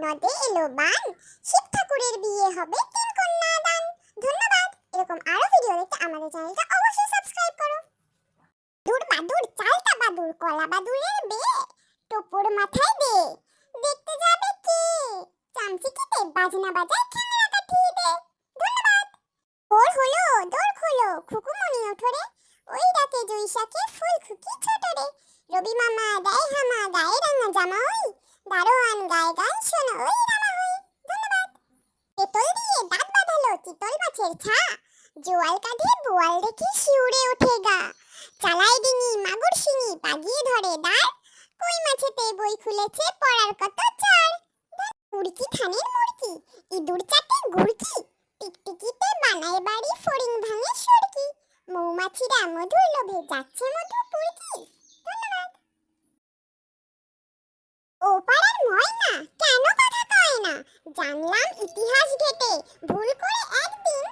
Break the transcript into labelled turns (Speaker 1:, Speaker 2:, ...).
Speaker 1: নদে এলো বান, শিব ঠাকুরের বিয়ে হবে 3 কন্যা দান। ধন্যবাদ। এরকম আরো ভিডিও দেখতে আমাদের চ্যানেলটা অবশ্যই সাবস্ক্রাইব করো। দূর বাদুর চালটা বাদুর কলা বাদুরের বিয়ে, টোপর মাথায় দে, দেখতে যাবে কে? চামচিকিতে বাজনা বাজায় খেলনা কাঠিয়ে দে। ধন্যবাদ। ভোর হলো, দোর খোলো, খুকুমনি ওঠো রে, ওই ডাকে জৈশাখে ফুল খুকি ছোট রে। রবি মামা দেয় হামা, গায়ে রাঙা জামা ওই, দারোয়ান গায়ে গান শোনো ওই রামা হই। ধন্যবাদ। তেতল দিয়ে দাঁত বাঁধালো চিতল মাছের ছা, জোয়াল কাঁধে বোয়াল দেখে শিউরে ওঠে গা। চালায় ডিঙি মাগুর শিঙি পাগিয়ে ধরে দাঁড়, কই মাছেতে বই খুলেছে পড়ার কত চার। মুরকি থানের মুরকি, ইঁদুর চাটে গুড়কি, টিকটিকিতে বানায় বাড়ি ফড়িং ভাঙে সরকি। মৌমাছিরা মধুর লোভে যাচ্ছে মধু পুরকি। ধন্যবাদ। ও পাড়ার ময়না কেন কথা কয় না, জানলাম ইতিহাস ঘেটে ভুল করে একদিন